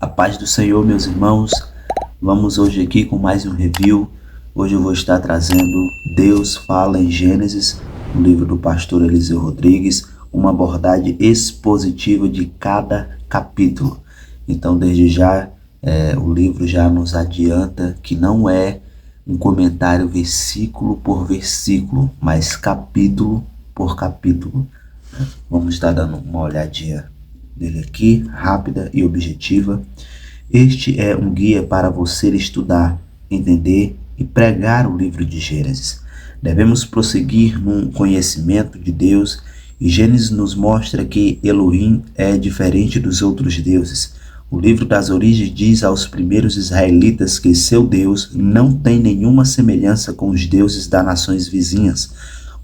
A paz do Senhor, meus irmãos. Vamos hoje aqui com mais um review. Hoje eu vou estar trazendo Deus Fala em Gênesis, o livro do pastor Eliseu Rodrigues, uma abordagem expositiva de cada capítulo. Então, desde já, o livro já nos adianta que não é um comentário versículo por versículo, mas capítulo por capítulo. Vamos estar dando uma olhadinha dele aqui, rápida e objetiva. Este é um guia para você estudar, entender e pregar o livro de Gênesis. Devemos prosseguir no conhecimento de Deus, e Gênesis nos mostra que Elohim é diferente dos outros deuses. O livro das Origens diz aos primeiros israelitas que seu Deus não tem nenhuma semelhança com os deuses das nações vizinhas.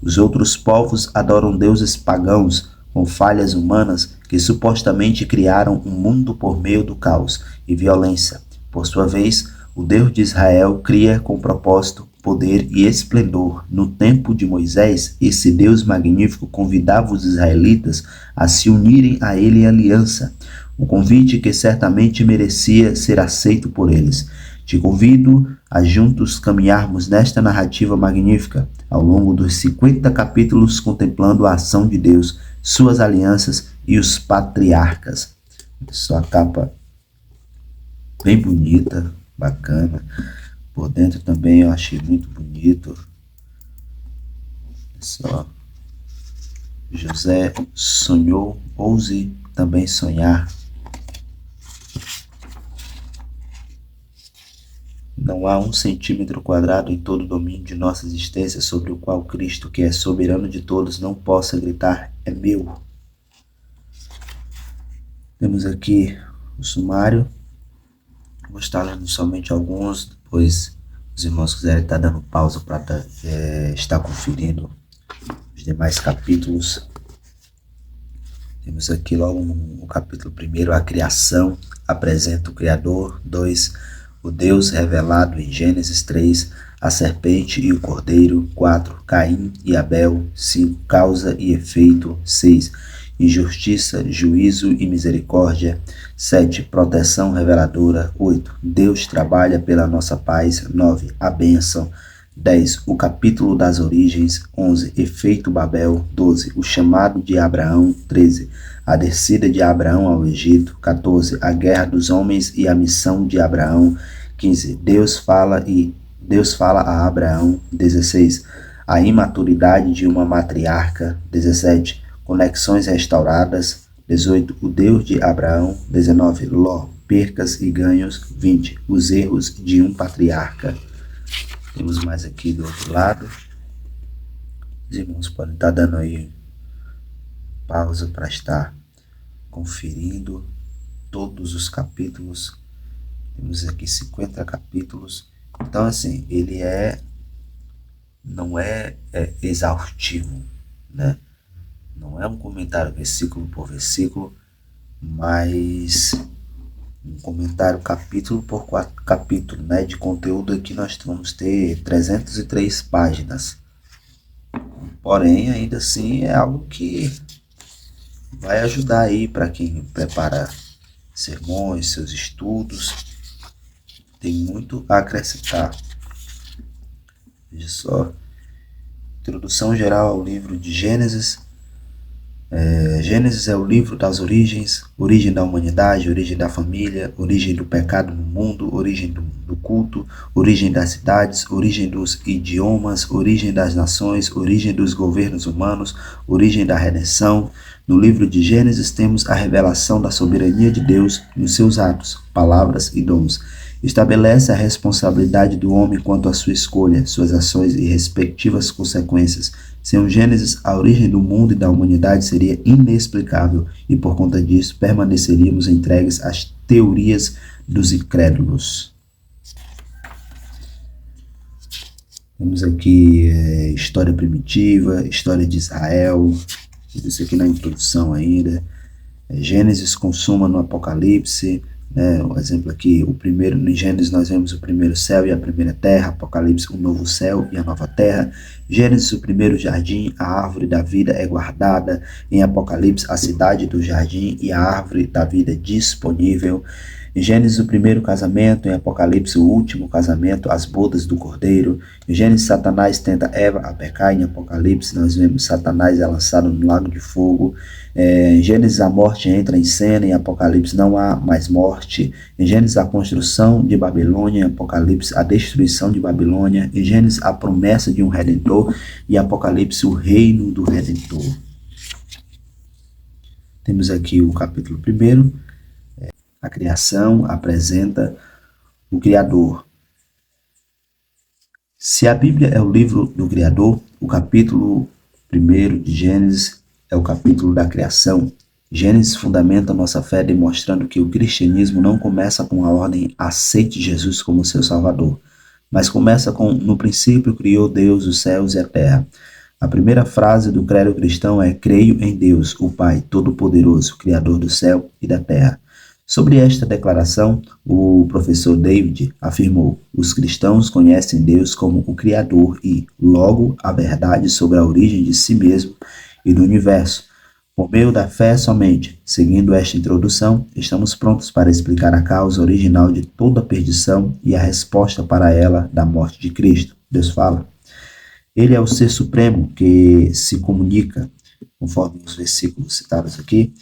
Os outros povos adoram deuses pagãos, com falhas humanas que supostamente criaram um mundo por meio do caos e violência. Por sua vez, o Deus de Israel cria com propósito, poder e esplendor. No tempo de Moisés, esse Deus magnífico convidava os israelitas a se unirem a ele em aliança, um convite que certamente merecia ser aceito por eles. Te convido a juntos caminharmos nesta narrativa magnífica, ao longo dos 50 capítulos, contemplando a ação de Deus, suas alianças e os patriarcas. Sua capa bem bonita, bacana. Por dentro também eu achei muito bonito. Só José sonhou, ouse também sonhar. Não há 1 centímetro quadrado em todo o domínio de nossa existência sobre o qual Cristo, que é soberano de todos, não possa gritar: é meu. Temos aqui o sumário. Vou estar lendo somente alguns, depois os irmãos quiserem estar dando pausa para estar conferindo os demais capítulos. Temos aqui logo no capítulo 1, a criação, apresenta o Criador. 2, o Deus revelado em Gênesis 3, a serpente e o cordeiro. 4, Caim e Abel. 5, causa e efeito. 6, injustiça, juízo e misericórdia. 7, proteção reveladora. 8, Deus trabalha pela nossa paz. 9, a bênção. 10, o capítulo das origens. 11, efeito Babel. 12, o chamado de Abraão. 13, a descida de Abraão ao Egito. 14, a guerra dos homens e a missão de Abraão. 15, Deus fala a Abraão. 16, a imaturidade de uma matriarca. 17, conexões restauradas. 18, o Deus de Abraão. 19, Ló, percas e ganhos. 20, os erros de um patriarca. Temos mais aqui do outro lado. Os irmãos podem estar dando aí pausa para estar conferindo todos os capítulos. Temos aqui 50 capítulos. Então, assim, ele não é exaustivo, né? Não é um comentário versículo por versículo, mas um comentário capítulo por capítulo, né? De conteúdo aqui nós vamos ter 303 páginas. Porém, ainda assim é algo que vai ajudar aí para quem prepara sermões, seus estudos. Tem muito a acrescentar. Veja só. Introdução geral ao livro de Gênesis. Gênesis é o livro das origens, origem da humanidade, origem da família, origem do pecado no mundo, origem do culto, origem das cidades, origem dos idiomas, origem das nações, origem dos governos humanos, origem da redenção. No livro de Gênesis temos a revelação da soberania de Deus nos seus atos, palavras e dons. Estabelece a responsabilidade do homem quanto à sua escolha, suas ações e respectivas consequências. Sem o Gênesis, a origem do mundo e da humanidade seria inexplicável e, por conta disso, permaneceríamos entregues às teorias dos incrédulos. Temos aqui história primitiva, história de Israel, isso aqui na introdução ainda. Gênesis consuma no Apocalipse. Um exemplo aqui, em Gênesis nós vemos o primeiro céu e a primeira terra, Apocalipse, o novo céu e a nova terra. Gênesis, o primeiro jardim, a árvore da vida é guardada. Em Apocalipse, a cidade do jardim e a árvore da vida disponível. Em Gênesis, o primeiro casamento, em Apocalipse, o último casamento, as bodas do Cordeiro. Em Gênesis, Satanás tenta Eva a pecar. Em Apocalipse, nós vemos Satanás é lançado no lago de fogo. Em Gênesis, a morte entra em cena. Em Apocalipse, não há mais morte. Em Gênesis, a construção de Babilônia. Em Apocalipse, a destruição de Babilônia. Em Gênesis, a promessa de um Redentor. E em Apocalipse, o reino do Redentor. Temos aqui o capítulo 1. A criação apresenta o Criador. Se a Bíblia é o livro do Criador, o capítulo 1 de Gênesis é o capítulo da criação. Gênesis fundamenta nossa fé demonstrando que o cristianismo não começa com a ordem aceite Jesus como seu Salvador, mas começa com no princípio criou Deus os céus e a terra. A primeira frase do credo cristão é creio em Deus, o Pai Todo-Poderoso, Criador do céu e da terra. Sobre esta declaração, o professor David afirmou: os cristãos conhecem Deus como o Criador e, logo, a verdade sobre a origem de si mesmo e do universo. Por meio da fé somente, seguindo esta introdução, estamos prontos para explicar a causa original de toda a perdição e a resposta para ela da morte de Cristo. Deus fala. Ele é o ser supremo que se comunica, conforme os versículos citados aqui.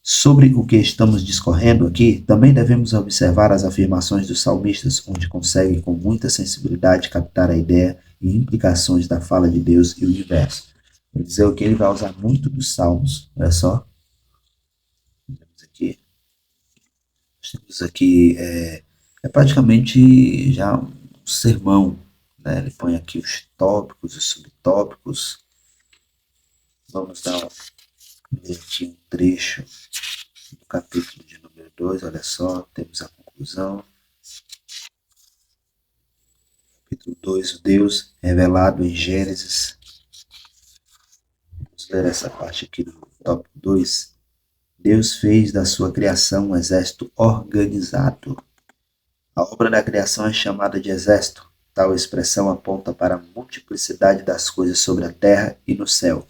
Sobre o que estamos discorrendo aqui, também devemos observar as afirmações dos salmistas, onde conseguem com muita sensibilidade captar a ideia e implicações da fala de Deus e o universo. Vou dizer o que ele vai usar muito dos salmos. Olha só. Temos aqui praticamente já um sermão, né? Ele põe aqui os tópicos, os subtópicos. Vamos dar ler aqui um trecho do capítulo de número 2, olha só, temos a conclusão. Capítulo 2, o Deus revelado em Gênesis. Vamos ler essa parte aqui do tópico 2. Deus fez da sua criação um exército organizado. A obra da criação é chamada de exército. Tal expressão aponta para a multiplicidade das coisas sobre a terra e no céu,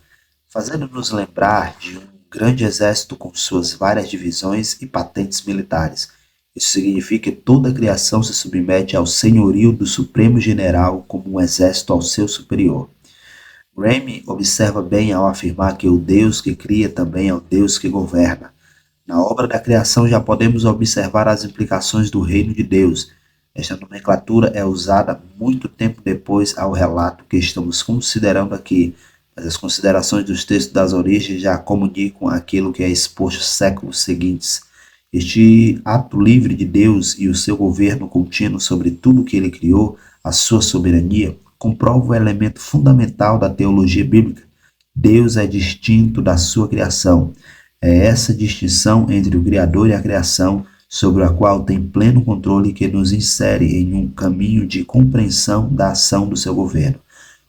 fazendo-nos lembrar de um grande exército com suas várias divisões e patentes militares. Isso significa que toda a criação se submete ao senhorio do Supremo General como um exército ao seu superior. Raimi observa bem ao afirmar que o Deus que cria também é o Deus que governa. Na obra da criação já podemos observar as implicações do reino de Deus. Esta nomenclatura é usada muito tempo depois ao relato que estamos considerando aqui, mas as considerações dos textos das origens já comunicam aquilo que é exposto séculos seguintes. Este ato livre de Deus e o seu governo contínuo sobre tudo que ele criou, a sua soberania, comprova o elemento fundamental da teologia bíblica. Deus é distinto da sua criação. É essa distinção entre o Criador e a criação, sobre a qual tem pleno controle, que nos insere em um caminho de compreensão da ação do seu governo.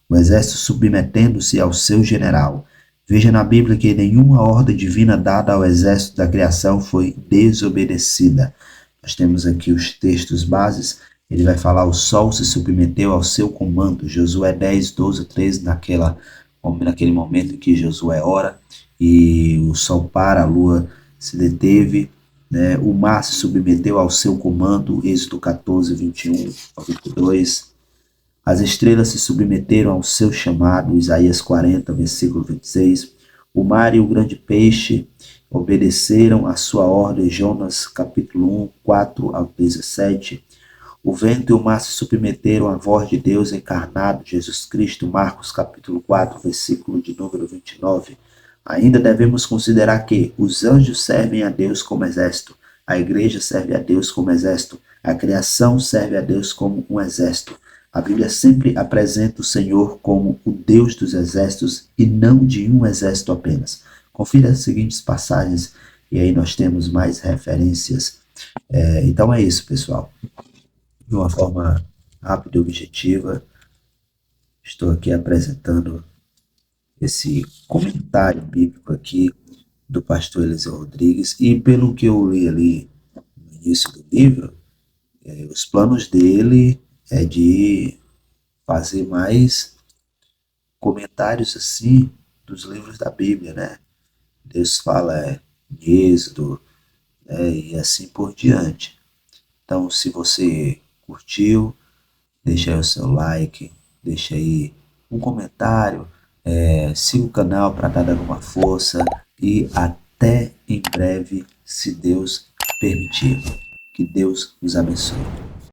O exército submetendo-se ao seu general. Veja na Bíblia que nenhuma ordem divina dada ao exército da criação foi desobedecida. Nós temos aqui os textos bases. Ele vai falar: o sol se submeteu ao seu comando. Josué 10, 12, 13, naquele momento em que Josué ora e o sol para, a lua se deteve, né? O mar se submeteu ao seu comando. Êxodo 14, 21 ao 22. As estrelas se submeteram ao seu chamado, Isaías 40, versículo 26. O mar e o grande peixe obedeceram à sua ordem, Jonas capítulo 1, 4 ao 17. O vento e o mar se submeteram à voz de Deus encarnado, Jesus Cristo, Marcos capítulo 4, versículo de número 29. Ainda devemos considerar que os anjos servem a Deus como exército, a igreja serve a Deus como exército, a criação serve a Deus como um exército. A Bíblia sempre apresenta o Senhor como o Deus dos exércitos e não de um exército apenas. Confira as seguintes passagens e aí nós temos mais referências. Então é isso, pessoal. De uma forma rápida e objetiva, estou aqui apresentando esse comentário bíblico aqui do pastor Eliseu Rodrigues, e pelo que eu li ali no início do livro, os planos dele é de fazer mais comentários assim dos livros da Bíblia, né? Deus fala em Êxodo, né? E assim por diante. Então, se você curtiu, deixa aí o seu like, deixa aí um comentário, siga o canal para estar dando uma força e até em breve, se Deus permitir. Que Deus os abençoe.